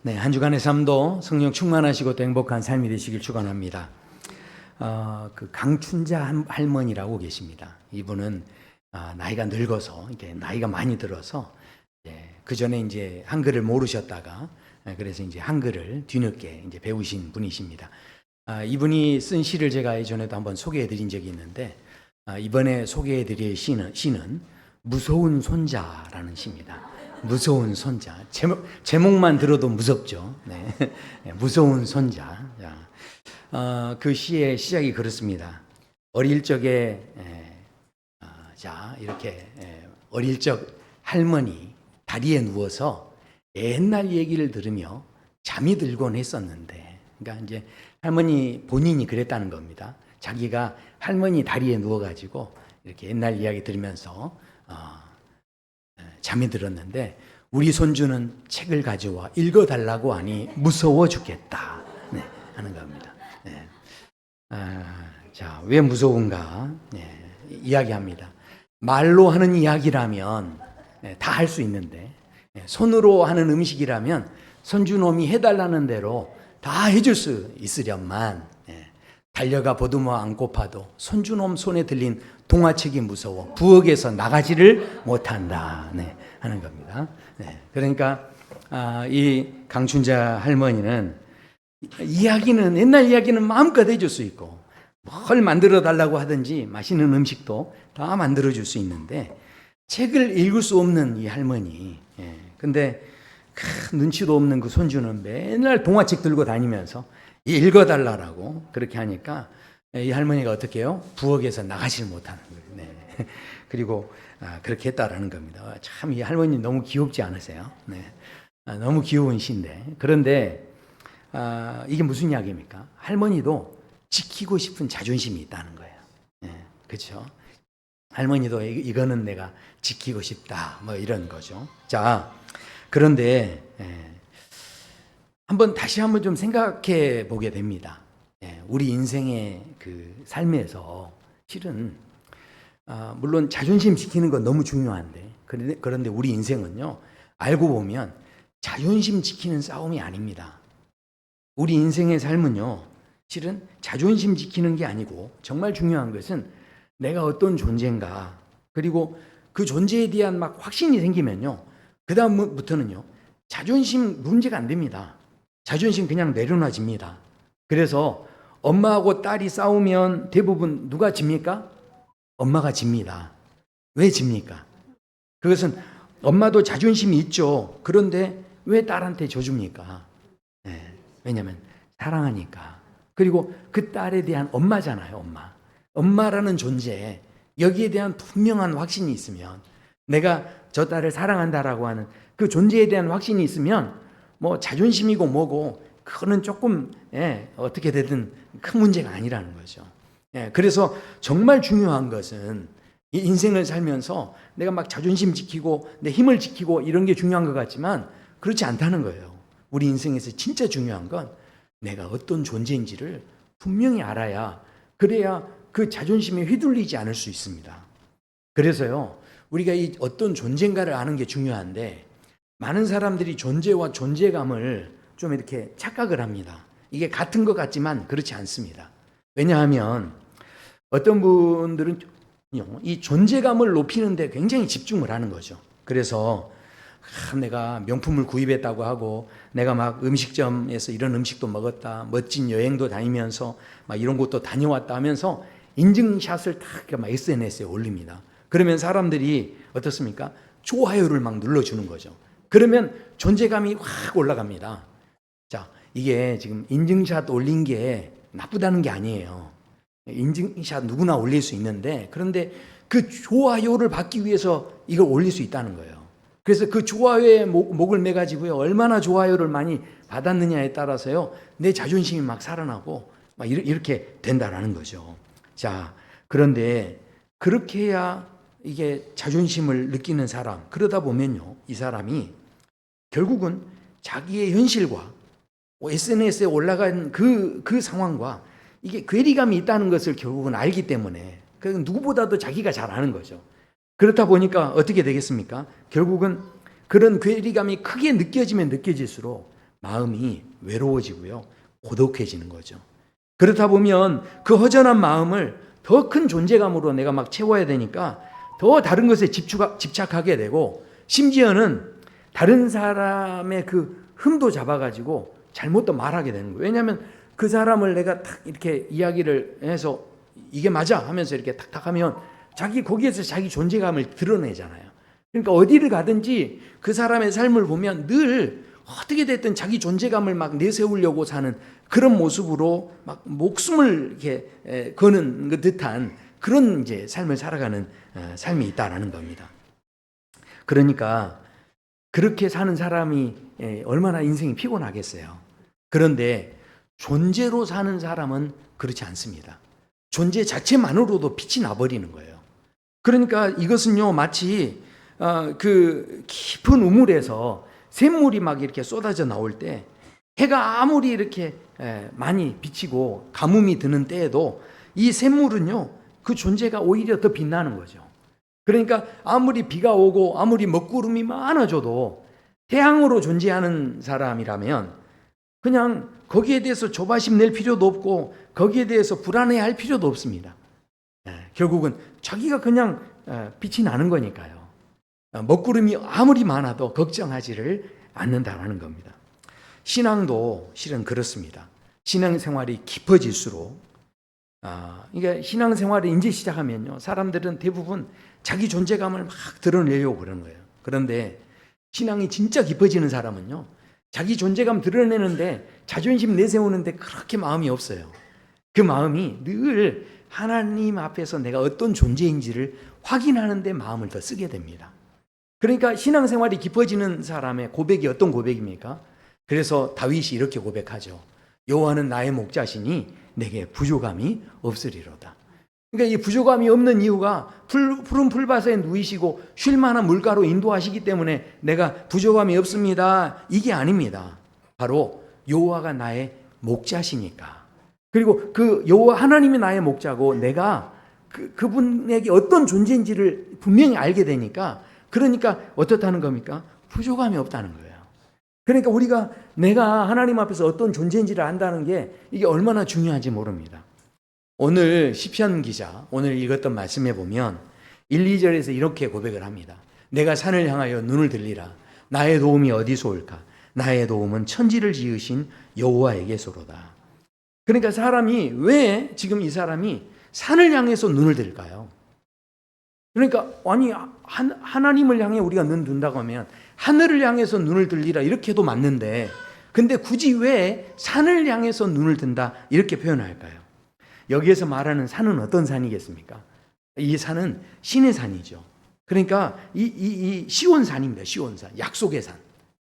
네, 한 주간의 삶도 성령 충만하시고 또 행복한 삶이 되시길 축원합니다. 그 강춘자 할머니라고 계십니다. 이분은 나이가 늙어서 이렇게 나이가 많이 들어서 그 전에 이제 한글을 모르셨다가 그래서 이제 한글을 뒤늦게 이제 배우신 분이십니다. 이분이 쓴 시를 제가 예전에도 한번 소개해드린 적이 있는데 이번에 소개해드릴 시는 무서운 손자라는 시입니다. 무서운 손자. 제목만 들어도 무섭죠. 네. 무서운 손자. 그 시의 시작이 그렇습니다. 어릴 적에 이렇게 어릴 적 할머니 다리에 누워서 옛날 얘기를 들으며 잠이 들곤 했었는데, 그러니까 이제 할머니 본인이 그랬다는 겁니다. 자기가 할머니 다리에 누워가지고 이렇게 옛날 이야기 들으면서 잠이 들었는데 우리 손주는 책을 가져와 읽어달라고 하니 무서워 죽겠다 하는 겁니다. 왜 무서운가 이야기합니다. 말로 하는 이야기라면 다 할 수 있는데 손으로 하는 음식이라면 손주놈이 해달라는 대로 다 해줄 수 있으련만 달려가 보듬어 안고 파도 손주놈 손에 들린 동화책이 무서워 부엌에서 나가지를 못한다 하는 겁니다. 그러니까 이 강춘자 할머니는 이야기는 옛날 이야기는 마음껏 해줄 수 있고 뭘 만들어 달라고 하든지 맛있는 음식도 다 만들어 줄 수 있는데 책을 읽을 수 없는 이 할머니, 근데 눈치도 없는 그 손주는 맨날 동화책 들고 다니면서 읽어달라고 그렇게 하니까 이 할머니가 어떻게 해요? 부엌에서 나가질 못하는 거예요. 그리고 그렇게 했다라는 겁니다. 참 이 할머니 너무 귀엽지 않으세요? 너무 귀여운 시인데, 그런데 이게 무슨 이야기입니까? 할머니도 지키고 싶은 자존심이 있다는 거예요. 그렇죠? 할머니도 이거는 내가 지키고 싶다 뭐 이런 거죠. 자, 그런데 다시 한번 좀 생각해 보게 됩니다. 우리 인생의 그 삶에서 실은 물론 자존심 지키는 건 너무 중요한데 그런데 우리 인생은요, 알고 보면 자존심 지키는 싸움이 아닙니다. 우리 인생의 삶은요, 실은 자존심 지키는 게 아니고 정말 중요한 것은 내가 어떤 존재인가, 그리고 그 존재에 대한 막 확신이 생기면요, 그 다음부터는요 자존심 문제가 안 됩니다. 자존심 그냥 내려놔집니다. 그래서 엄마하고 딸이 싸우면 대부분 누가 집니까? 엄마가 집니다. 왜 집니까? 그것은 엄마도 자존심이 있죠. 그런데 왜 딸한테 져줍니까? 왜냐하면 사랑하니까. 그리고 그 딸에 대한 엄마잖아요. 엄마라는 존재, 여기에 대한 분명한 확신이 있으면, 내가 저 딸을 사랑한다라고 하는 그 존재에 대한 확신이 있으면 뭐 자존심이고 뭐고 그거는 조금 어떻게 되든 큰 문제가 아니라는 거죠. 그래서 정말 중요한 것은 이 인생을 살면서 내가 막 자존심 지키고 내 힘을 지키고 이런 게 중요한 것 같지만 그렇지 않다는 거예요. 우리 인생에서 진짜 중요한 건 내가 어떤 존재인지를 분명히 알아야, 그래야 그 자존심에 휘둘리지 않을 수 있습니다. 그래서요, 우리가 이 어떤 존재인가를 아는 게 중요한데 많은 사람들이 존재와 존재감을 좀 이렇게 착각을 합니다. 이게 같은 것 같지만 그렇지 않습니다. 왜냐하면 어떤 분들은 이 존재감을 높이는 데 굉장히 집중을 하는 거죠. 그래서 내가 명품을 구입했다고 하고 내가 막 음식점에서 이런 음식도 먹었다, 멋진 여행도 다니면서 막 이런 곳도 다녀왔다 하면서 인증샷을 딱 막 SNS에 올립니다. 그러면 사람들이 어떻습니까? 좋아요를 막 눌러주는 거죠. 그러면 존재감이 확 올라갑니다. 자, 이게 지금 인증샷 올린 게 나쁘다는 게 아니에요. 인증샷 누구나 올릴 수 있는데, 그런데 그 좋아요를 받기 위해서 이걸 올릴 수 있다는 거예요. 그래서 그 좋아요에 목을 매가지고요, 얼마나 좋아요를 많이 받았느냐에 따라서요, 내 자존심이 막 살아나고 막 이렇게 된다라는 거죠. 자, 그런데 그렇게 해야 이게 자존심을 느끼는 사람, 그러다 보면요, 이 사람이 결국은 자기의 현실과 SNS에 올라간 그 상황과 이게 괴리감이 있다는 것을 결국은 알기 때문에 누구보다도 자기가 잘 아는 거죠. 그렇다 보니까 어떻게 되겠습니까? 결국은 그런 괴리감이 크게 느껴지면 느껴질수록 마음이 외로워지고요. 고독해지는 거죠. 그렇다 보면 그 허전한 마음을 더 큰 존재감으로 내가 막 채워야 되니까 더 다른 것에 집착하게 되고, 심지어는 다른 사람의 그 흠도 잡아가지고 잘못도 말하게 되는 거예요. 왜냐하면 그 사람을 내가 탁 이렇게 이야기를 해서 이게 맞아 하면서 이렇게 탁탁 하면 거기에서 자기 존재감을 드러내잖아요. 그러니까 어디를 가든지 그 사람의 삶을 보면 늘 어떻게 됐든 자기 존재감을 막 내세우려고 사는 그런 모습으로 막 목숨을 이렇게 거는 듯한 그런 이제 삶을 살아가는 삶이 있다라는 겁니다. 그러니까 그렇게 사는 사람이 얼마나 인생이 피곤하겠어요. 그런데 존재로 사는 사람은 그렇지 않습니다. 존재 자체만으로도 빛이 나버리는 거예요. 그러니까 이것은요, 마치 그 깊은 우물에서 샘물이 막 이렇게 쏟아져 나올 때, 해가 아무리 이렇게 많이 비치고 가뭄이 드는 때에도 이 샘물은요, 그 존재가 오히려 더 빛나는 거죠. 그러니까 아무리 비가 오고 아무리 먹구름이 많아져도 태양으로 존재하는 사람이라면 그냥 거기에 대해서 조바심 낼 필요도 없고 거기에 대해서 불안해할 필요도 없습니다. 결국은 자기가 그냥 빛이 나는 거니까요. 먹구름이 아무리 많아도 걱정하지를 않는다라는 겁니다. 신앙도 실은 그렇습니다. 신앙생활이 깊어질수록 그러니까 신앙생활을 이제 시작하면요, 사람들은 대부분 자기 존재감을 막 드러내려고 그러는 거예요. 그런데 신앙이 진짜 깊어지는 사람은요, 자기 존재감 드러내는데, 자존심 내세우는데 그렇게 마음이 없어요. 그 마음이 늘 하나님 앞에서 내가 어떤 존재인지를 확인하는 데 마음을 더 쓰게 됩니다. 그러니까 신앙생활이 깊어지는 사람의 고백이 어떤 고백입니까? 그래서 다윗이 이렇게 고백하죠. 여호와는 나의 목자시니 내게 부족함이 없으리로다. 그러니까 이 부족함이 없는 이유가 푸른 풀밭에 누이시고 쉴 만한 물가로 인도하시기 때문에 내가 부족함이 없습니다, 이게 아닙니다. 바로 여호와가 나의 목자시니까. 그리고 그 여호와 하나님이 나의 목자고 내가 그분에게 어떤 존재인지를 분명히 알게 되니까, 그러니까 어떻다는 겁니까? 부족함이 없다는 거예요. 그러니까 내가 하나님 앞에서 어떤 존재인지를 안다는 게 이게 얼마나 중요한지 모릅니다. 오늘 시편 기자, 오늘 읽었던 말씀에 보면 1, 2절에서 이렇게 고백을 합니다. 내가 산을 향하여 눈을 들리라. 나의 도움이 어디서 올까? 나의 도움은 천지를 지으신 여호와에게서로다. 그러니까 왜 지금 이 사람이 산을 향해서 눈을 들까요? 그러니까 아니, 하나님을 향해 우리가 눈 든다고 하면 하늘을 향해서 눈을 들리라 이렇게 해도 맞는데, 근데 굳이 왜 산을 향해서 눈을 든다 이렇게 표현할까요? 여기에서 말하는 산은 어떤 산이겠습니까? 이 산은 신의 산이죠. 그러니까 이 시온산입니다. 시온산, 약속의 산.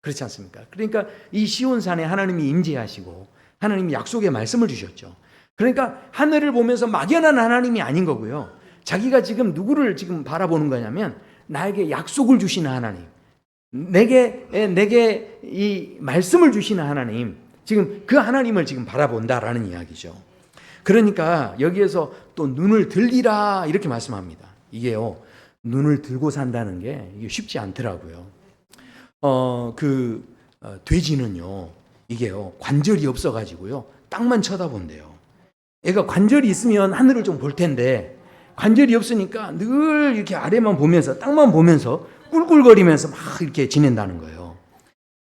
그렇지 않습니까? 그러니까 이 시온산에 하나님이 임재하시고 하나님이 약속의 말씀을 주셨죠. 그러니까 하늘을 보면서 막연한 하나님이 아닌 거고요. 자기가 지금 누구를 지금 바라보는 거냐면 나에게 약속을 주시는 하나님, 내게 이 말씀을 주시는 하나님, 지금 그 하나님을 지금 바라본다라는 이야기죠. 그러니까 여기에서 또 눈을 들리라 이렇게 말씀합니다. 이게요, 눈을 들고 산다는 게 이게 쉽지 않더라고요. 돼지는요, 이게요 관절이 없어가지고요 땅만 쳐다본대요. 애가 관절이 있으면 하늘을 좀 볼 텐데 관절이 없으니까 늘 이렇게 아래만 보면서 땅만 보면서 꿀꿀거리면서 막 이렇게 지낸다는 거예요.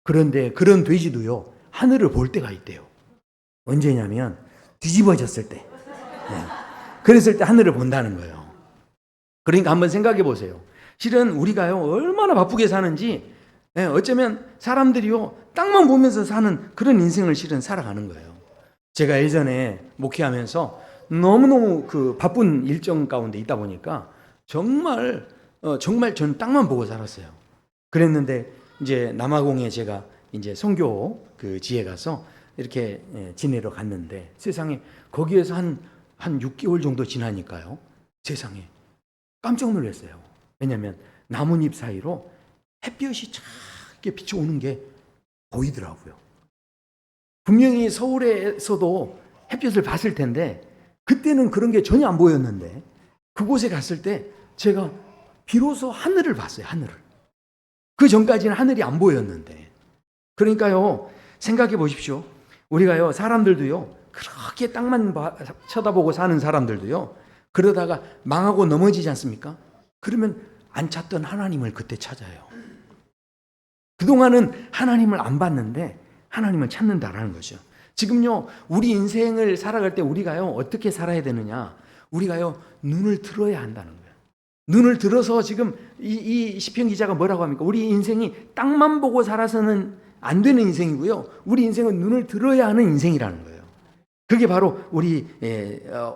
그런데 그런 돼지도요 하늘을 볼 때가 있대요. 언제냐면 뒤집어졌을 때. 그랬을 때 하늘을 본다는 거예요. 그러니까 한번 생각해 보세요. 실은 우리가요 얼마나 바쁘게 사는지, 어쩌면 사람들이요 땅만 보면서 사는 그런 인생을 실은 살아가는 거예요. 제가 예전에 목회하면서 너무너무 그 바쁜 일정 가운데 있다 보니까 정말 저는 땅만 보고 살았어요. 그랬는데 이제 남아공에 제가 이제 선교 그 지에 가서 이렇게 지내러 갔는데, 세상에 거기에서 한 6개월 정도 지나니까요, 세상에 깜짝 놀랐어요. 왜냐하면 나뭇잎 사이로 햇볕이 작게 비춰오는 게 보이더라고요. 분명히 서울에서도 햇볕을 봤을 텐데 그때는 그런 게 전혀 안 보였는데, 그곳에 갔을 때 제가 비로소 하늘을 봤어요. 하늘을. 그 전까지는 하늘이 안 보였는데. 그러니까요, 생각해 보십시오. 우리가요, 사람들도요, 그렇게 땅만 쳐다보고 사는 사람들도요, 그러다가 망하고 넘어지지 않습니까? 그러면 안 찾던 하나님을 그때 찾아요. 그동안은 하나님을 안 봤는데 하나님을 찾는다라는 거죠. 지금요, 우리 인생을 살아갈 때 우리가요, 어떻게 살아야 되느냐? 우리가요, 눈을 들어야 한다는 거예요. 눈을 들어서 지금 이 시편 기자가 뭐라고 합니까? 우리 인생이 땅만 보고 살아서는 안 되는 인생이고요. 우리 인생은 눈을 들어야 하는 인생이라는 거예요. 그게 바로 우리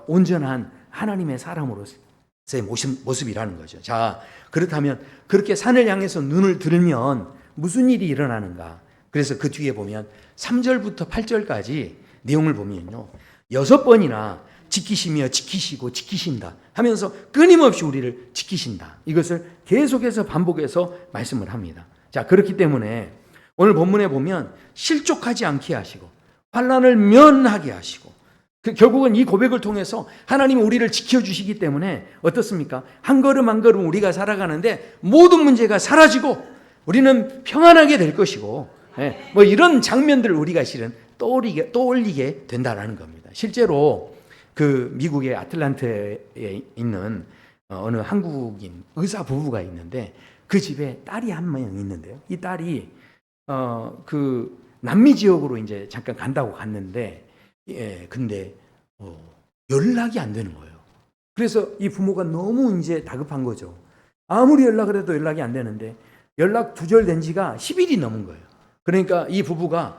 온전한 하나님의 사람으로서의 모습이라는 거죠. 자, 그렇다면 그렇게 산을 향해서 눈을 들면 무슨 일이 일어나는가? 그래서 그 뒤에 보면 3절부터 8절까지 내용을 보면요, 6번이나 지키시며 지키시고 지키신다 하면서 끊임없이 우리를 지키신다. 이것을 계속해서 반복해서 말씀을 합니다. 자, 그렇기 때문에 오늘 본문에 보면 실족하지 않게 하시고 환난을 면하게 하시고, 결국은 이 고백을 통해서 하나님이 우리를 지켜주시기 때문에 어떻습니까? 한 걸음 한 걸음 우리가 살아가는데 모든 문제가 사라지고 우리는 평안하게 될 것이고, 뭐 이런 장면들을 우리가 실은 떠올리게 된다라는 겁니다. 실제로 그 미국의 아틀란타에 있는 어느 한국인 의사 부부가 있는데 그 집에 딸이 한 명 있는데요. 이 딸이 그 남미 지역으로 이제 잠깐 간다고 갔는데, 근데 연락이 안 되는 거예요. 그래서 이 부모가 너무 이제 다급한 거죠. 아무리 연락을 해도 연락이 안 되는데 연락 두절된 지가 10일이 넘은 거예요. 그러니까 이 부부가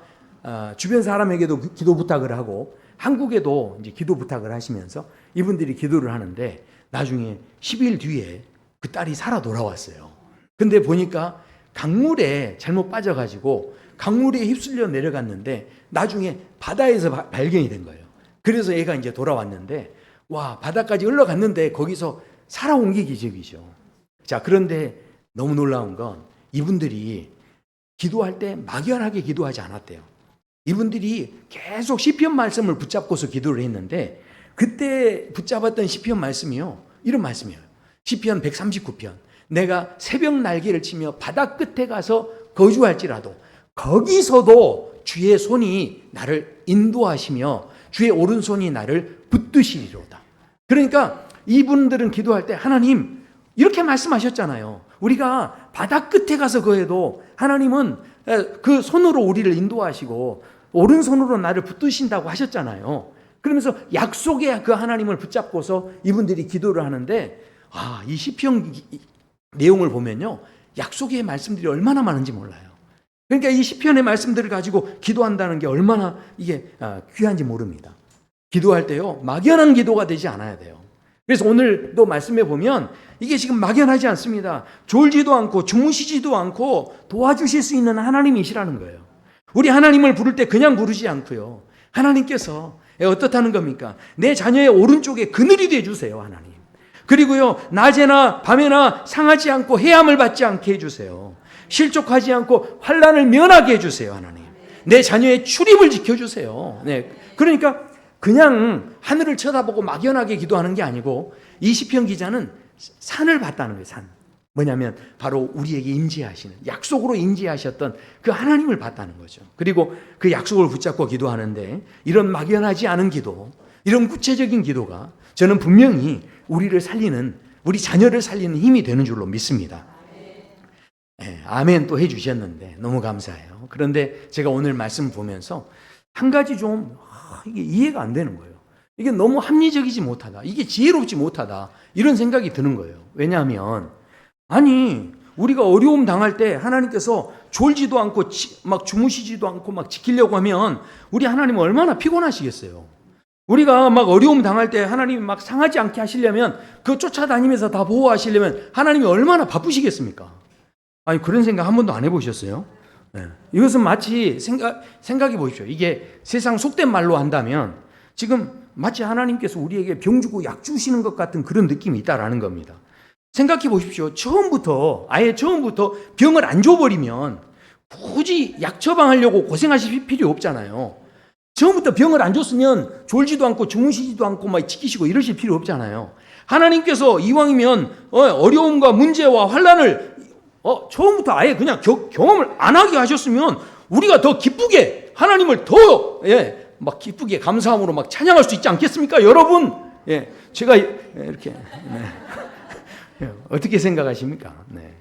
주변 사람에게도 기도 부탁을 하고 한국에도 이제 기도 부탁을 하시면서 이분들이 기도를 하는데 나중에 10일 뒤에 그 딸이 살아 돌아왔어요. 근데 보니까 강물에 잘못 빠져가지고 강물에 휩쓸려 내려갔는데 나중에 바다에서 발견이 된 거예요. 그래서 얘가 이제 돌아왔는데, 와, 바다까지 흘러갔는데 거기서 살아온 게 기적이죠. 자, 그런데 너무 놀라운 건 이분들이 기도할 때 막연하게 기도하지 않았대요. 이분들이 계속 시편 말씀을 붙잡고서 기도를 했는데 그때 붙잡았던 시편 말씀이요, 이런 말씀이에요. 시편 139편. 내가 새벽 날개를 치며 바다 끝에 가서 거주할지라도 거기서도 주의 손이 나를 인도하시며 주의 오른손이 나를 붙드시리로다. 그러니까 이분들은 기도할 때 하나님 이렇게 말씀하셨잖아요. 우리가 바다 끝에 가서 거해도 하나님은 그 손으로 우리를 인도하시고 오른손으로 나를 붙드신다고 하셨잖아요. 그러면서 약속의 그 하나님을 붙잡고서 이분들이 기도를 하는데, 이 시편 내용을 보면요, 약속의 말씀들이 얼마나 많은지 몰라요. 그러니까 이 시편의 말씀들을 가지고 기도한다는 게 얼마나 이게 귀한지 모릅니다. 기도할 때요, 막연한 기도가 되지 않아야 돼요. 그래서 오늘도 말씀해 보면 이게 지금 막연하지 않습니다. 졸지도 않고 주무시지도 않고 도와주실 수 있는 하나님이시라는 거예요. 우리 하나님을 부를 때 그냥 부르지 않고요, 하나님께서 어떻다는 겁니까? 내 자녀의 오른쪽에 그늘이 되어주세요, 하나님. 그리고요, 낮에나 밤에나 상하지 않고 해함을 받지 않게 해주세요. 실족하지 않고 환난을 면하게 해주세요, 하나님. 내 자녀의 출입을 지켜주세요. 네, 그러니까 그냥 하늘을 쳐다보고 막연하게 기도하는 게 아니고 이 시편 기자는 산을 봤다는 거예요. 산. 뭐냐면 바로 우리에게 임재하시는, 약속으로 임재하셨던 그 하나님을 봤다는 거죠. 그리고 그 약속을 붙잡고 기도하는데 이런 막연하지 않은 기도, 이런 구체적인 기도가 저는 분명히 우리를 살리는, 우리 자녀를 살리는 힘이 되는 줄로 믿습니다. 네, 아멘 또 해주셨는데 너무 감사해요. 그런데 제가 오늘 말씀 보면서 한 가지 좀 이게 이해가 안 되는 거예요. 이게 너무 합리적이지 못하다, 이게 지혜롭지 못하다, 이런 생각이 드는 거예요. 왜냐하면 아니 우리가 어려움 당할 때 하나님께서 졸지도 않고 막 주무시지도 않고 막 지키려고 하면 우리 하나님은 얼마나 피곤하시겠어요. 우리가 막 어려움 당할 때 하나님이 막 상하지 않게 하시려면, 그 쫓아다니면서 다 보호하시려면 하나님이 얼마나 바쁘시겠습니까? 아니 그런 생각 한 번도 안 해보셨어요? 네. 이것은 마치 생각해 보십시오. 이게 세상 속된 말로 한다면 지금 마치 하나님께서 우리에게 병 주고 약 주시는 것 같은 그런 느낌이 있다라는 겁니다. 생각해 보십시오. 아예 처음부터 병을 안 줘버리면 굳이 약 처방하려고 고생하실 필요 없잖아요. 처음부터 병을 안 줬으면 졸지도 않고 주무시지도 않고 막 지키시고 이러실 필요 없잖아요. 하나님께서 이왕이면 어려움과 문제와 환난을 처음부터 아예 그냥 경험을 안 하게 하셨으면 우리가 더 기쁘게 하나님을 더 막 기쁘게 감사함으로 막 찬양할 수 있지 않겠습니까, 여러분? 제가 이렇게 어떻게 생각하십니까? 네.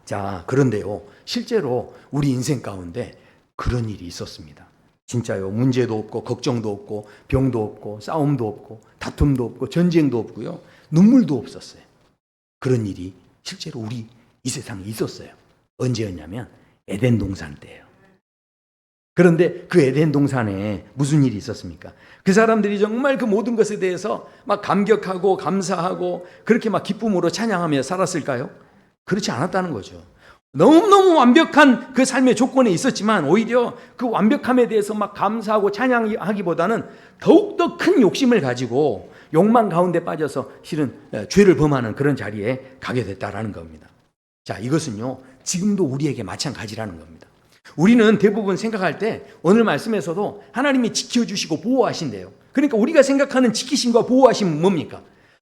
자, 그런데요, 실제로 우리 인생 가운데 그런 일이 있었습니다. 진짜요. 문제도 없고 걱정도 없고 병도 없고 싸움도 없고 다툼도 없고 전쟁도 없고요, 눈물도 없었어요. 그런 일이 실제로 우리 이 세상에 있었어요. 언제였냐면 에덴 동산 때예요. 그런데 그 에덴 동산에 무슨 일이 있었습니까? 그 사람들이 정말 그 모든 것에 대해서 막 감격하고 감사하고 그렇게 막 기쁨으로 찬양하며 살았을까요? 그렇지 않았다는 거죠. 너무너무 완벽한 그 삶의 조건에 있었지만 오히려 그 완벽함에 대해서 막 감사하고 찬양하기보다는 더욱더 큰 욕심을 가지고 욕망 가운데 빠져서 실은 죄를 범하는 그런 자리에 가게 됐다라는 겁니다. 자, 이것은요, 지금도 우리에게 마찬가지라는 겁니다. 우리는 대부분 생각할 때 오늘 말씀에서도 하나님이 지켜주시고 보호하신대요. 그러니까 우리가 생각하는 지키심과 보호하심은 뭡니까?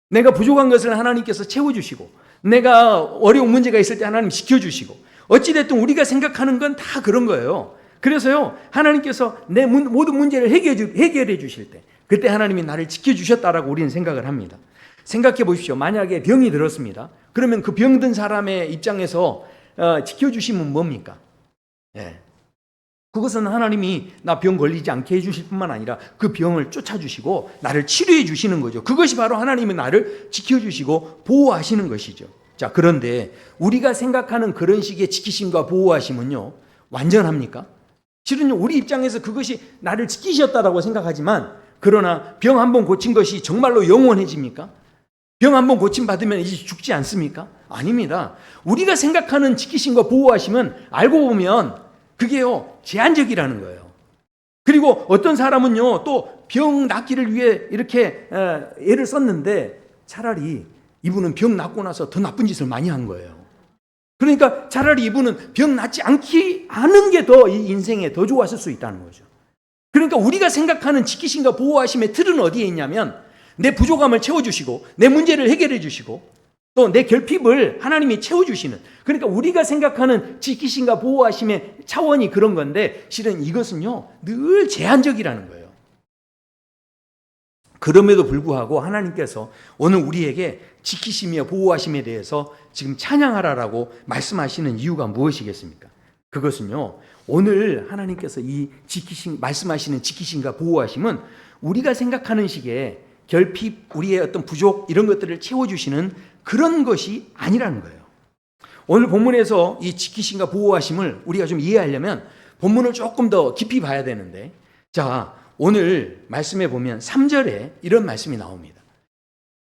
내가 부족한 것을 하나님께서 채워주시고, 내가 어려운 문제가 있을 때 하나님 지켜주시고, 어찌됐든 우리가 생각하는 건 다 그런 거예요. 그래서요, 하나님께서 내 모든 문제를 해결해 주실 때, 그때 하나님이 나를 지켜주셨다라고 우리는 생각을 합니다. 생각해 보십시오. 만약에 병이 들었습니다. 그러면 그 병든 사람의 입장에서 지켜주시면 뭡니까? 그것은 하나님이 나 병 걸리지 않게 해주실 뿐만 아니라 그 병을 쫓아주시고 나를 치료해 주시는 거죠. 그것이 바로 하나님이 나를 지켜주시고 보호하시는 것이죠. 자, 그런데 우리가 생각하는 그런 식의 지키심과 보호하심은요, 완전합니까? 실은요, 우리 입장에서 그것이 나를 지키셨다라고 생각하지만, 그러나 병 한 번 고친 것이 정말로 영원해집니까? 병 한 번 고침 받으면 이제 죽지 않습니까? 아닙니다. 우리가 생각하는 지키심과 보호하심은 알고 보면 그게요, 제한적이라는 거예요. 그리고 어떤 사람은요, 또 병 낫기를 위해 이렇게 애를 썼는데 차라리 이분은 병 낫고 나서 더 나쁜 짓을 많이 한 거예요. 그러니까 차라리 이분은 병 낫지 않은 게 더 이 인생에 더 좋았을 수 있다는 거죠. 그러니까 우리가 생각하는 지키심과 보호하심의 틀은 어디에 있냐면, 내 부족함을 채워주시고 내 문제를 해결해 주시고 또 내 결핍을 하나님이 채워주시는, 그러니까 우리가 생각하는 지키심과 보호하심의 차원이 그런 건데, 실은 이것은요, 늘 제한적이라는 거예요. 그럼에도 불구하고 하나님께서 오늘 우리에게 지키심이며 보호하심에 대해서 지금 찬양하라라고 말씀하시는 이유가 무엇이겠습니까? 그것은요, 오늘 하나님께서 이 말씀하시는 지키심과 보호하심은 우리가 생각하는 식의 결핍, 우리의 어떤 부족, 이런 것들을 채워주시는 그런 것이 아니라는 거예요. 오늘 본문에서 이 지키심과 보호하심을 우리가 좀 이해하려면 본문을 조금 더 깊이 봐야 되는데, 자, 오늘 말씀에 보면 3절에 이런 말씀이 나옵니다.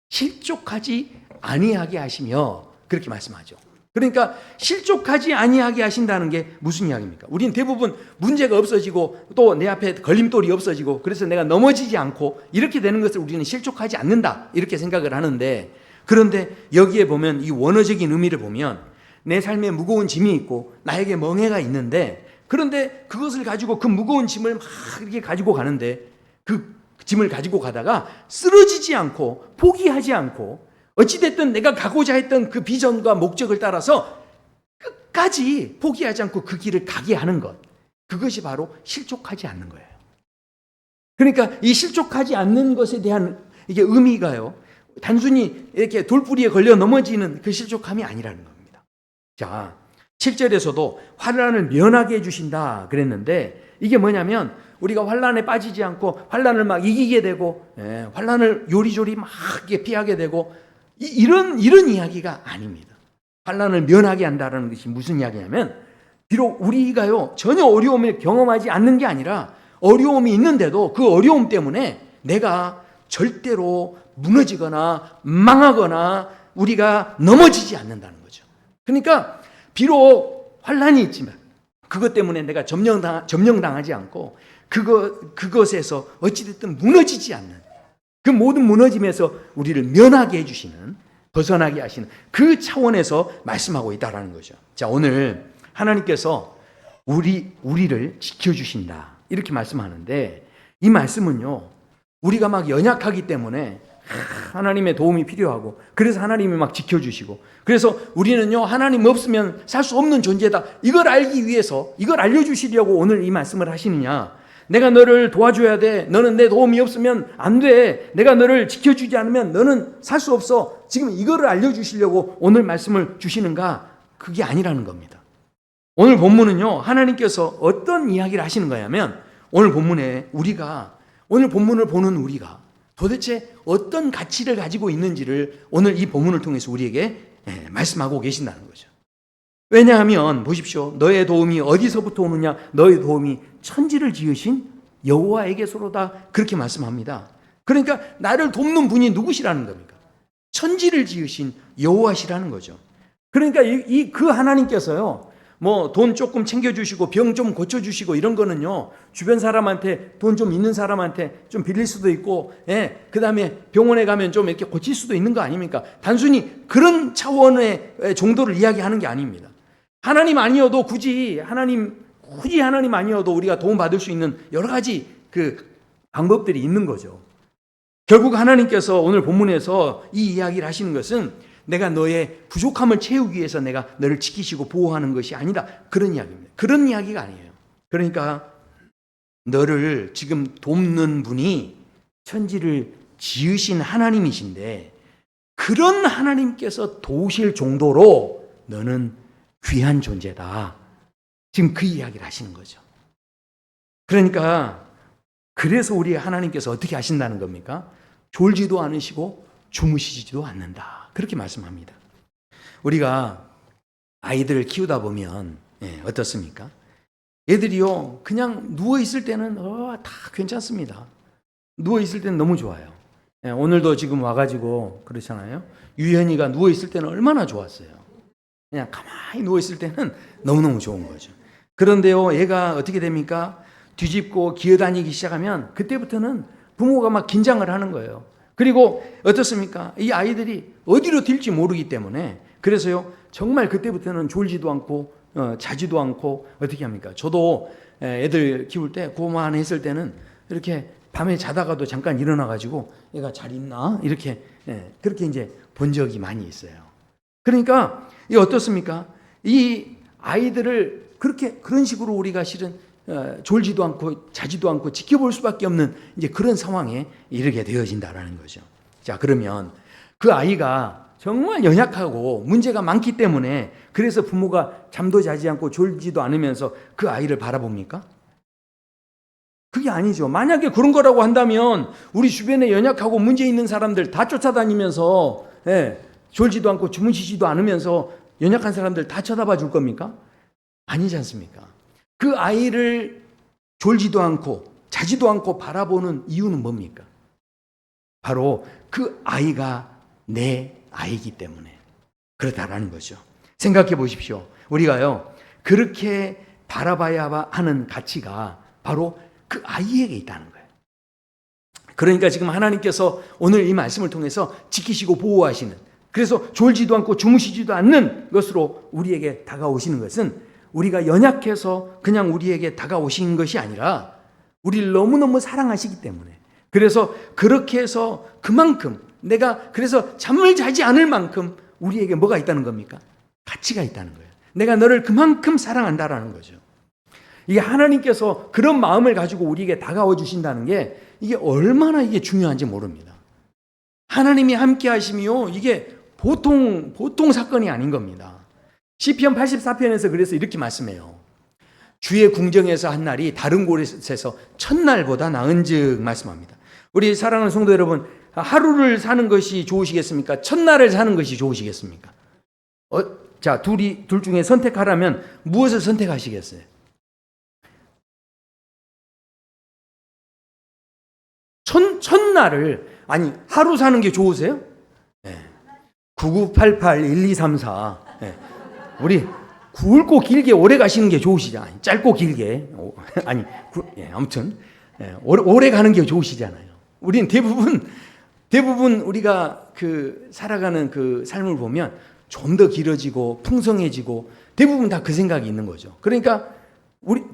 실족하지 아니하게 하시며, 그렇게 말씀하죠. 그러니까 실족하지 아니하게 하신다는 게 무슨 이야기입니까? 우리는 대부분 문제가 없어지고 또 내 앞에 걸림돌이 없어지고 그래서 내가 넘어지지 않고 이렇게 되는 것을 우리는 실족하지 않는다, 이렇게 생각을 하는데, 그런데 여기에 보면 이 원어적인 의미를 보면 내 삶에 무거운 짐이 있고 나에게 멍해가 있는데, 그런데 그것을 가지고 그 무거운 짐을 막 이렇게 가지고 가는데, 그 짐을 가지고 가다가 쓰러지지 않고 포기하지 않고 어찌됐든 내가 가고자 했던 그 비전과 목적을 따라서 끝까지 포기하지 않고 그 길을 가게 하는 것, 그것이 바로 실족하지 않는 거예요. 그러니까 이 실족하지 않는 것에 대한 이게 의미가요, 단순히 이렇게 돌뿌리에 걸려 넘어지는 그 실족함이 아니라는 겁니다. 자, 7절에서도 환난을 면하게 해주신다 그랬는데, 이게 뭐냐면 우리가 환난에 빠지지 않고 환난을 막 이기게 되고, 환난을 요리조리 막 피하게 되고, 이런 이야기가 아닙니다. 환난을 면하게 한다는 것이 무슨 이야기냐면, 비록 우리가요 전혀 어려움을 경험하지 않는 게 아니라 어려움이 있는데도 그 어려움 때문에 내가 절대로 무너지거나 망하거나 우리가 넘어지지 않는다는 거죠. 그러니까 비록 환난이 있지만 그것 때문에 내가 점령당하지 않고 그것에서 어찌됐든 무너지지 않는, 그 모든 무너짐에서 우리를 면하게 해주시는, 벗어나게 하시는 그 차원에서 말씀하고 있다는 거죠. 자, 오늘 하나님께서 우리를 지켜주신다, 이렇게 말씀하는데, 이 말씀은요, 우리가 막 연약하기 때문에 하나님의 도움이 필요하고, 그래서 하나님이 막 지켜주시고, 그래서 우리는요 하나님 없으면 살 수 없는 존재다, 이걸 알기 위해서, 이걸 알려주시려고 오늘 이 말씀을 하시느냐. 내가 너를 도와줘야 돼, 너는 내 도움이 없으면 안 돼, 내가 너를 지켜주지 않으면 너는 살 수 없어, 지금 이거를 알려주시려고 오늘 말씀을 주시는가? 그게 아니라는 겁니다. 오늘 본문은요 하나님께서 어떤 이야기를 하시는 거냐면, 오늘 본문에 오늘 본문을 보는 우리가 도대체 어떤 가치를 가지고 있는지를 오늘 이 본문을 통해서 우리에게 말씀하고 계신다는 거죠. 왜냐하면 보십시오. 너의 도움이 어디서부터 오느냐? 너의 도움이 천지를 지으신 여호와에게서로다, 그렇게 말씀합니다. 그러니까 나를 돕는 분이 누구시라는 겁니까? 천지를 지으신 여호와시라는 거죠. 그러니까 그 하나님께서요, 뭐 돈 조금 챙겨주시고 병 좀 고쳐주시고 이런 거는요 주변 사람한테, 돈 좀 있는 사람한테 좀 빌릴 수도 있고, 그 다음에 병원에 가면 좀 이렇게 고칠 수도 있는 거 아닙니까? 단순히 그런 차원의 정도를 이야기하는 게 아닙니다. 하나님 아니어도 굳이 하나님 아니어도 우리가 도움 받을 수 있는 여러 가지 그 방법들이 있는 거죠. 결국 하나님께서 오늘 본문에서 이 이야기를 하시는 것은 내가 너의 부족함을 채우기 위해서 내가 너를 지키시고 보호하는 것이 아니다, 그런 이야기입니다. 그런 이야기가 아니에요. 그러니까 너를 지금 돕는 분이 천지를 지으신 하나님이신데, 그런 하나님께서 도우실 정도로 너는 귀한 존재다, 지금 그 이야기를 하시는 거죠. 그러니까 그래서 우리 하나님께서 어떻게 하신다는 겁니까? 졸지도 않으시고 주무시지도 않는다, 그렇게 말씀합니다. 우리가 아이들을 키우다 보면 어떻습니까? 애들이요 그냥 누워있을 때는 다 괜찮습니다. 누워있을 때는 너무 좋아요. 오늘도 지금 와가지고 그렇잖아요. 유현이가 누워있을 때는 얼마나 좋았어요. 그냥 가만히 누워있을 때는 너무너무 좋은 거죠. 그런데요 얘가 어떻게 됩니까? 뒤집고 기어다니기 시작하면 그때부터는 부모가 막 긴장을 하는 거예요. 그리고 어떻습니까? 이 아이들이 어디로 튈지 모르기 때문에, 그래서요 정말 그때부터는 졸지도 않고 자지도 않고 어떻게 합니까? 저도 애들 키울 때 고만했을 때는 이렇게 밤에 자다가도 잠깐 일어나가지고 얘가 잘 있나? 이렇게 그렇게 이제 본 적이 많이 있어요. 그러니까 이 어떻습니까? 이 아이들을 그런 식으로 우리가 실은 졸지도 않고 자지도 않고 지켜볼 수밖에 없는 이제 그런 상황에 이르게 되어진다라는 거죠. 자, 그러면 그 아이가 정말 연약하고 문제가 많기 때문에 그래서 부모가 잠도 자지 않고 졸지도 않으면서 그 아이를 바라봅니까? 그게 아니죠. 만약에 그런 거라고 한다면 우리 주변에 연약하고 문제 있는 사람들 다 쫓아다니면서 졸지도 않고 주무시지도 않으면서 연약한 사람들 다 쳐다봐 줄 겁니까? 아니지 않습니까? 그 아이를 졸지도 않고 자지도 않고 바라보는 이유는 뭡니까? 바로 그 아이가 내 아이기 때문에 그렇다라는 거죠. 생각해 보십시오. 우리가요 그렇게 바라봐야 하는 가치가 바로 그 아이에게 있다는 거예요. 그러니까 지금 하나님께서 오늘 이 말씀을 통해서 지키시고 보호하시는, 그래서 졸지도 않고 주무시지도 않는 것으로 우리에게 다가오시는 것은 우리가 연약해서 그냥 우리에게 다가오신 것이 아니라 우리를 너무너무 사랑하시기 때문에, 그래서 그렇게 해서 그만큼 내가 그래서 잠을 자지 않을 만큼 우리에게 뭐가 있다는 겁니까? 가치가 있다는 거예요. 내가 너를 그만큼 사랑한다라는 거죠. 이게 하나님께서 그런 마음을 가지고 우리에게 다가와 주신다는 게 이게 얼마나 이게 중요한지 모릅니다. 하나님이 함께 하심이요 이게 보통 사건이 아닌 겁니다. 시편 84편에서 그래서 이렇게 말씀해요. 주의 궁정에서 한 날이 다른 곳에서 첫날보다 나은즉 말씀합니다. 우리 사랑하는 성도 여러분, 하루를 사는 것이 좋으시겠습니까? 첫날을 사는 것이 좋으시겠습니까? 자, 둘 중에 선택하라면 무엇을 선택하시겠어요? 첫날을, 아니 하루 사는 게 좋으세요? 99881234 우리 굵고 길게 오래 가시는 게 좋으시잖아요. 짧고 길게 아니 아무튼 오래 가는 게 좋으시잖아요. 우리는 대부분 우리가 그 살아가는 그 삶을 보면 좀 더 길어지고 풍성해지고 대부분 다 그 생각이 있는 거죠. 그러니까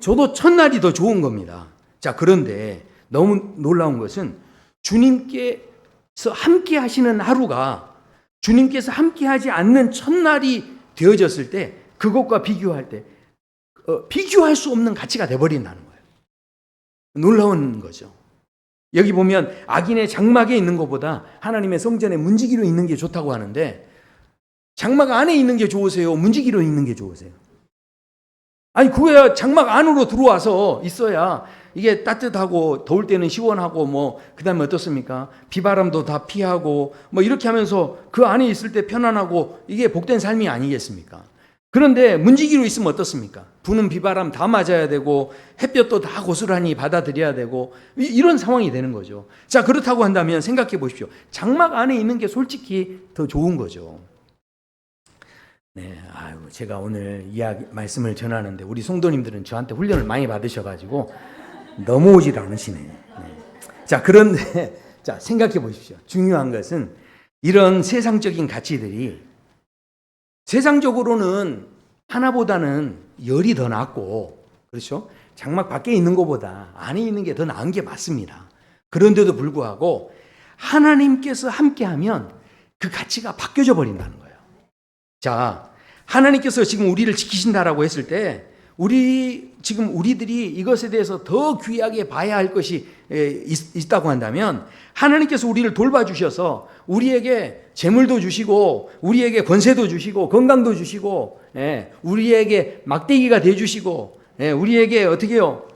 저도 첫날이 더 좋은 겁니다. 자, 그런데 너무 놀라운 것은 주님께 함께 하시는 하루가 주님께서 함께 하지 않는 첫날이 되어졌을 때 그것과 비교할 때 비교할 수 없는 가치가 돼버린다는 거예요. 놀라운 거죠. 여기 보면 악인의 장막에 있는 것보다 하나님의 성전에 문지기로 있는 게 좋다고 하는데 장막 안에 있는 게 좋으세요? 문지기로 있는 게 좋으세요? 아니 그거야 장막 안으로 들어와서 있어야 이게 따뜻하고 더울 때는 시원하고 그다음에 어떻습니까? 비바람도 다 피하고 이렇게 하면서 그 안에 있을 때 편안하고 이게 복된 삶이 아니겠습니까? 그런데 문지기로 있으면 어떻습니까? 부는 비바람 다 맞아야 되고 햇볕도 다 고스란히 받아들여야 되고 이런 상황이 되는 거죠. 자, 그렇다고 한다면 생각해 보십시오. 장막 안에 있는 게 솔직히 더 좋은 거죠. 네, 제가 오늘 말씀을 전하는데 우리 성도님들은 저한테 훈련을 많이 받으셔가지고 넘어오질 않으시네. 네. 자, 그런데 자, 생각해 보십시오. 중요한 것은 이런 세상적인 가치들이 세상적으로는 하나보다는 열이 더 낫고, 그렇죠? 장막 밖에 있는 것보다 안에 있는 게 더 나은 게 맞습니다. 그런데도 불구하고 하나님께서 함께하면 그 가치가 바뀌어져 버린다는 거예요. 자, 하나님께서 지금 우리를 지키신다라고 했을 때 우리들이 이것에 대해서 더 귀하게 봐야 할 것이 있다고 한다면 하나님께서 우리를 돌봐주셔서 우리에게 재물도 주시고 우리에게 권세도 주시고 건강도 주시고 우리에게 막대기가 되어주시고 우리에게 어떻게요?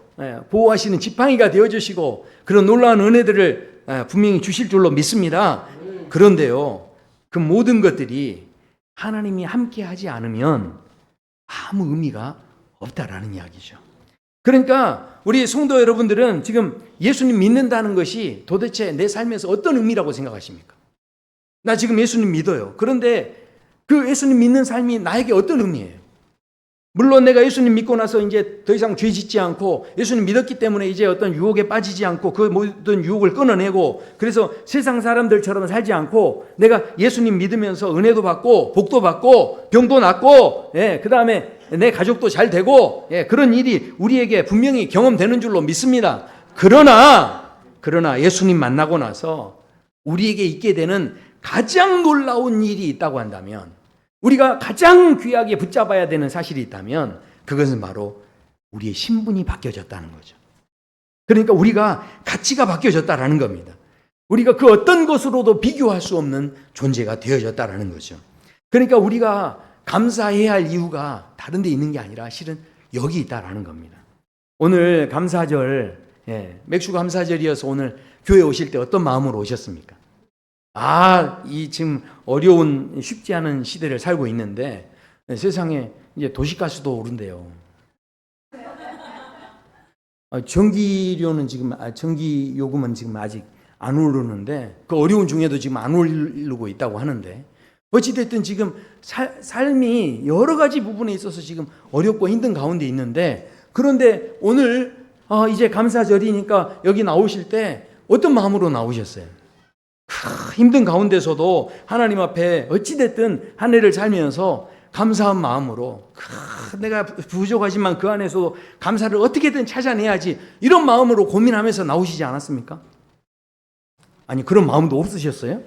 보호하시는 지팡이가 되어주시고 그런 놀라운 은혜들을 분명히 주실 줄로 믿습니다. 그런데요, 그 모든 것들이 하나님이 함께하지 않으면 아무 의미가 없다라는 이야기죠. 그러니까 우리 성도 여러분들은 지금 예수님 믿는다는 것이 도대체 내 삶에서 어떤 의미라고 생각하십니까? 나 지금 예수님 믿어요. 그런데 그 예수님 믿는 삶이 나에게 어떤 의미예요? 물론 내가 예수님 믿고 나서 이제 더 이상 죄 짓지 않고 예수님 믿었기 때문에 이제 어떤 유혹에 빠지지 않고 그 모든 유혹을 끊어내고 그래서 세상 사람들처럼 살지 않고 내가 예수님 믿으면서 은혜도 받고 복도 받고 병도 낫고 그 다음에 내 가족도 잘 되고 그런 일이 우리에게 분명히 경험되는 줄로 믿습니다. 그러나 예수님 만나고 나서 우리에게 있게 되는 가장 놀라운 일이 있다고 한다면 우리가 가장 귀하게 붙잡아야 되는 사실이 있다면 그것은 바로 우리의 신분이 바뀌어졌다는 거죠. 그러니까 우리가 가치가 바뀌어졌다라는 겁니다. 우리가 그 어떤 것으로도 비교할 수 없는 존재가 되어졌다라는 거죠. 그러니까 우리가 감사해야 할 이유가 다른 데 있는 게 아니라 실은 여기 있다라는 겁니다. 오늘 감사절, 맥주 감사절이어서 오늘 교회 오실 때 어떤 마음으로 오셨습니까? 이 지금 어려운 쉽지 않은 시대를 살고 있는데 세상에 이제 도시가스도 오른대요. 전기료는 지금 전기 요금은 지금 아직 안 오르는데 그 어려운 중에도 지금 안 오르고 있다고 하는데 어찌됐든 지금 삶이 여러 가지 부분에 있어서 지금 어렵고 힘든 가운데 있는데 그런데 오늘 이제 감사절이니까 여기 나오실 때 어떤 마음으로 나오셨어요? 힘든 가운데서도 하나님 앞에 어찌됐든 한 해를 살면서 감사한 마음으로 내가 부족하지만 그 안에서도 감사를 어떻게든 찾아내야지 이런 마음으로 고민하면서 나오시지 않았습니까? 아니 그런 마음도 없으셨어요?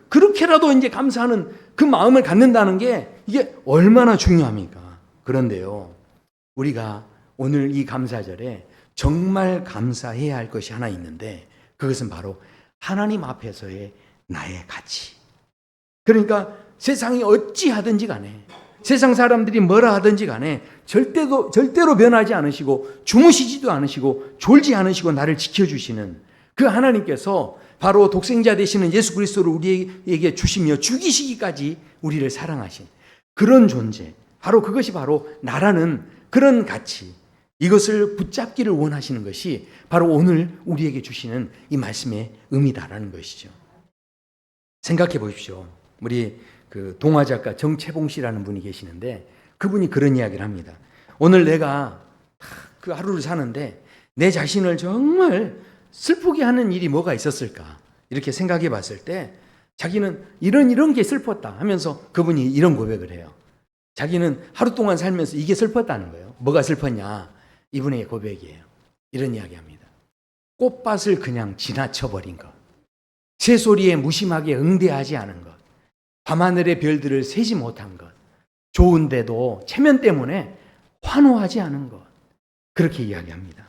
그렇게라도 이제 감사하는 그 마음을 갖는다는 게 이게 얼마나 중요합니까? 그런데요, 우리가 오늘 이 감사절에 정말 감사해야 할 것이 하나 있는데 그것은 바로 하나님 앞에서의 나의 가치. 그러니까 세상이 어찌하든지 간에 세상 사람들이 뭐라 하든지 간에 절대로 변하지 않으시고 주무시지도 않으시고 졸지 않으시고 나를 지켜주시는 그 하나님께서 바로 독생자 되시는 예수 그리스도를 우리에게 주시며 죽이시기까지 우리를 사랑하신 그런 존재, 바로 그것이 바로 나라는 그런 가치, 이것을 붙잡기를 원하시는 것이 바로 오늘 우리에게 주시는 이 말씀의 의미다라는 것이죠. 생각해 보십시오. 우리 그 동화 작가 정채봉 씨라는 분이 계시는데 그분이 그런 이야기를 합니다. 오늘 내가 그 하루를 사는데 내 자신을 정말 슬프게 하는 일이 뭐가 있었을까? 이렇게 생각해 봤을 때 자기는 이런 게 슬펐다 하면서 그분이 이런 고백을 해요. 자기는 하루 동안 살면서 이게 슬펐다는 거예요. 뭐가 슬펐냐? 이분의 고백이에요. 이런 이야기합니다. 꽃밭을 그냥 지나쳐버린 것, 새소리에 무심하게 응대하지 않은 것, 밤하늘의 별들을 세지 못한 것, 좋은데도 체면 때문에 환호하지 않은 것, 그렇게 이야기합니다.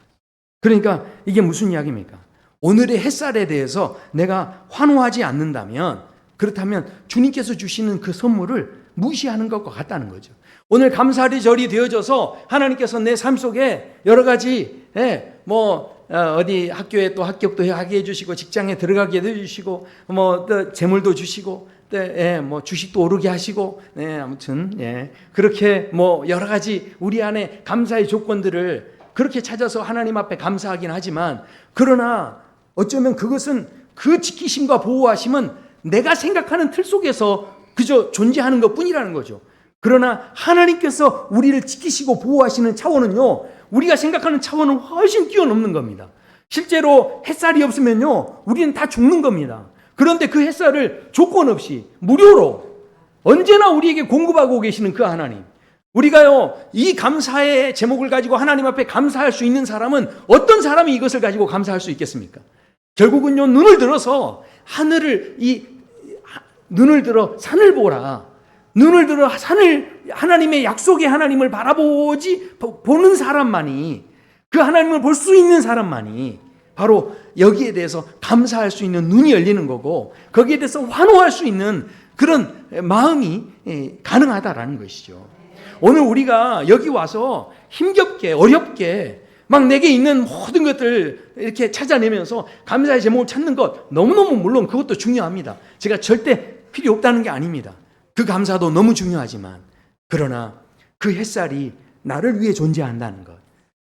그러니까 이게 무슨 이야기입니까? 오늘의 햇살에 대해서 내가 환호하지 않는다면, 그렇다면 주님께서 주시는 그 선물을 무시하는 것과 같다는 거죠. 오늘 감사리 절이 되어져서 하나님께서 내 삶 속에 여러 가지 어디 학교에 또 합격도 하게 해주시고, 직장에 들어가게 해주시고, 또 재물도 주시고, 주식도 오르게 하시고, 아무튼 그렇게 여러 가지 우리 안에 감사의 조건들을 그렇게 찾아서 하나님 앞에 감사하긴 하지만, 그러나 어쩌면 그것은 그 지키심과 보호하심은 내가 생각하는 틀 속에서 그저 존재하는 것뿐이라는 거죠. 그러나 하나님께서 우리를 지키시고 보호하시는 차원은요, 우리가 생각하는 차원은 훨씬 뛰어넘는 겁니다. 실제로 햇살이 없으면요, 우리는 다 죽는 겁니다. 그런데 그 햇살을 조건 없이 무료로 언제나 우리에게 공급하고 계시는 그 하나님, 우리가요 이 감사의 제목을 가지고 하나님 앞에 감사할 수 있는 사람은 어떤 사람이 이것을 가지고 감사할 수 있겠습니까? 결국은요, 눈을 들어서 눈을 들어 산을 보라. 눈을 들어 하나님의 약속의 하나님을 보는 사람만이, 그 하나님을 볼 수 있는 사람만이 바로 여기에 대해서 감사할 수 있는 눈이 열리는 거고, 거기에 대해서 환호할 수 있는 그런 마음이 가능하다라는 것이죠. 오늘 우리가 여기 와서 힘겹게 어렵게 막 내게 있는 모든 것들 이렇게 찾아내면서 감사의 제목을 찾는 것, 너무너무 물론 그것도 중요합니다. 제가 절대 필요 없다는 게 아닙니다. 그 감사도 너무 중요하지만, 그러나 그 햇살이 나를 위해 존재한다는 것,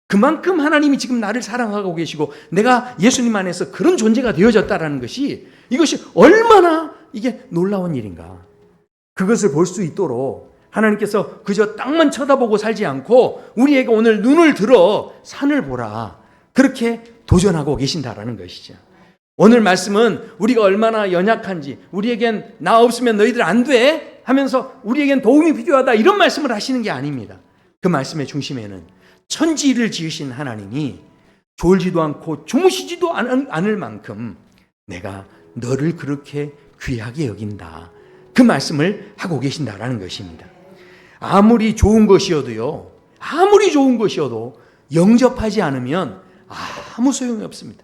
그만큼 하나님이 지금 나를 사랑하고 계시고 내가 예수님 안에서 그런 존재가 되어졌다는 것이, 이것이 얼마나 이게 놀라운 일인가. 그것을 볼 수 있도록 하나님께서 그저 땅만 쳐다보고 살지 않고 우리에게 오늘 눈을 들어 산을 보라, 그렇게 도전하고 계신다라는 것이죠. 오늘 말씀은 우리가 얼마나 연약한지, 우리에겐 나 없으면 너희들 안 돼 하면서 우리에겐 도움이 필요하다, 이런 말씀을 하시는 게 아닙니다. 그 말씀의 중심에는 천지를 지으신 하나님이 졸지도 않고 주무시지도 않을 만큼 내가 너를 그렇게 귀하게 여긴다, 그 말씀을 하고 계신다라는 것입니다. 아무리 좋은 것이어도 영접하지 않으면 아무 소용이 없습니다.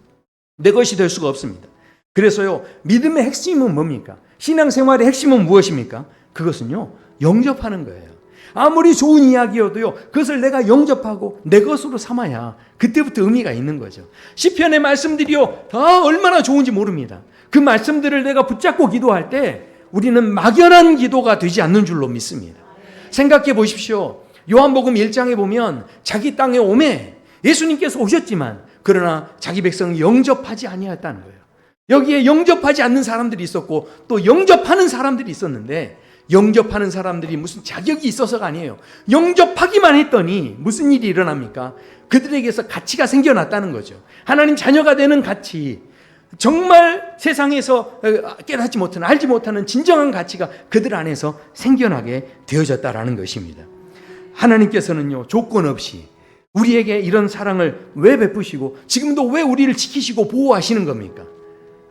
내 것이 될 수가 없습니다. 그래서요, 믿음의 핵심은 뭡니까? 신앙생활의 핵심은 무엇입니까? 그것은요, 영접하는 거예요. 아무리 좋은 이야기여도요, 그것을 내가 영접하고 내 것으로 삼아야 그때부터 의미가 있는 거죠. 시편의 말씀들이요, 얼마나 좋은지 모릅니다. 그 말씀들을 내가 붙잡고 기도할 때 우리는 막연한 기도가 되지 않는 줄로 믿습니다. 생각해 보십시오. 요한복음 1장에 보면 자기 땅에 오매 예수님께서 오셨지만, 그러나 자기 백성을 영접하지 아니하였다는 거예요. 여기에 영접하지 않는 사람들이 있었고 또 영접하는 사람들이 있었는데, 영접하는 사람들이 무슨 자격이 있어서가 아니에요. 영접하기만 했더니 무슨 일이 일어납니까? 그들에게서 가치가 생겨났다는 거죠. 하나님 자녀가 되는 가치, 정말 세상에서 깨닫지 못하는, 알지 못하는 진정한 가치가 그들 안에서 생겨나게 되어졌다라는 것입니다. 하나님께서는요, 조건 없이 우리에게 이런 사랑을 왜 베푸시고 지금도 왜 우리를 지키시고 보호하시는 겁니까?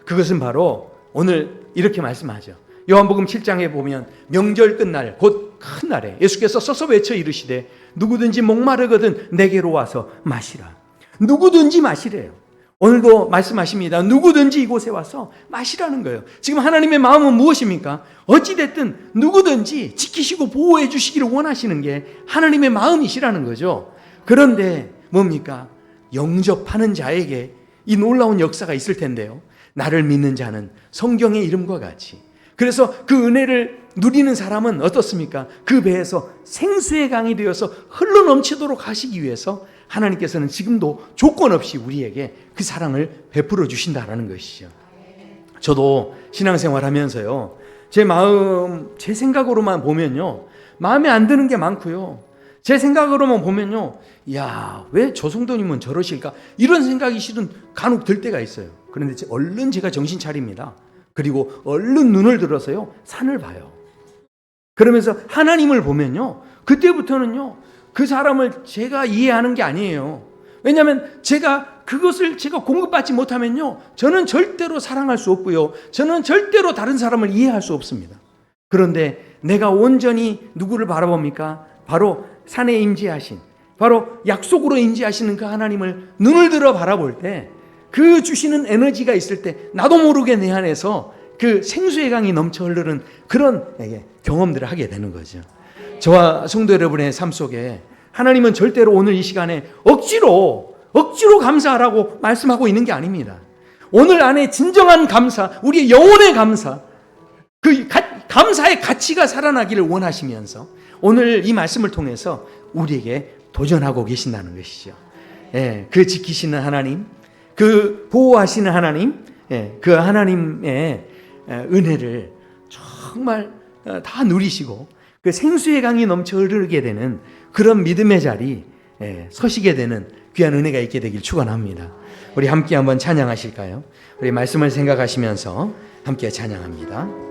그것은 바로 오늘 이렇게 말씀하죠. 요한복음 7장에 보면 명절 끝날, 곧 큰 날에 예수께서 서서 외쳐 이르시되 누구든지 목마르거든 내게로 와서 마시라. 누구든지 마시래요. 오늘도 말씀하십니다. 누구든지 이곳에 와서 마시라는 거예요. 지금 하나님의 마음은 무엇입니까? 어찌됐든 누구든지 지키시고 보호해 주시기를 원하시는 게 하나님의 마음이시라는 거죠. 그런데 뭡니까? 영접하는 자에게 이 놀라운 역사가 있을 텐데요. 나를 믿는 자는 성경의 이름과 같이, 그래서 그 은혜를 누리는 사람은 어떻습니까? 그 배에서 생수의 강이 되어서 흘러넘치도록 하시기 위해서 하나님께서는 지금도 조건 없이 우리에게 그 사랑을 베풀어 주신다라는 것이죠. 저도 신앙생활 하면서요, 제 마음, 제 생각으로만 보면요, 마음에 안 드는 게 많고요. 제 생각으로만 보면요, 야, 왜 저 성도님은 저러실까? 이런 생각이 실은 간혹 들 때가 있어요. 그런데 얼른 제가 정신 차립니다. 그리고 얼른 눈을 들어서요, 산을 봐요. 그러면서 하나님을 보면요, 그때부터는요, 그 사람을 제가 이해하는 게 아니에요. 왜냐하면 제가 그것을 제가 공급받지 못하면요, 저는 절대로 사랑할 수 없고요, 저는 절대로 다른 사람을 이해할 수 없습니다. 그런데 내가 온전히 누구를 바라봅니까? 바로 산에 임재하신, 바로 약속으로 임재하시는 그 하나님을 눈을 들어 바라볼 때, 그 주시는 에너지가 있을 때 나도 모르게 내 안에서 그 생수의 강이 넘쳐 흐르는 그런 경험들을 하게 되는 거죠. 저와 성도 여러분의 삶 속에 하나님은 절대로 오늘 이 시간에 억지로 감사하라고 말씀하고 있는 게 아닙니다. 오늘 안에 진정한 감사, 우리의 영혼의 감사, 그 감사의 가치가 살아나기를 원하시면서 오늘 이 말씀을 통해서 우리에게 도전하고 계신다는 것이죠. 그 지키시는 하나님, 그 보호하시는 하나님, 그 하나님의 은혜를 정말 다 누리시고 그 생수의 강이 넘쳐 흐르게 되는 그런 믿음의 자리 서시게 되는 귀한 은혜가 있게 되길 축원합니다. 우리 함께 한번 찬양하실까요? 우리 말씀을 생각하시면서 함께 찬양합니다.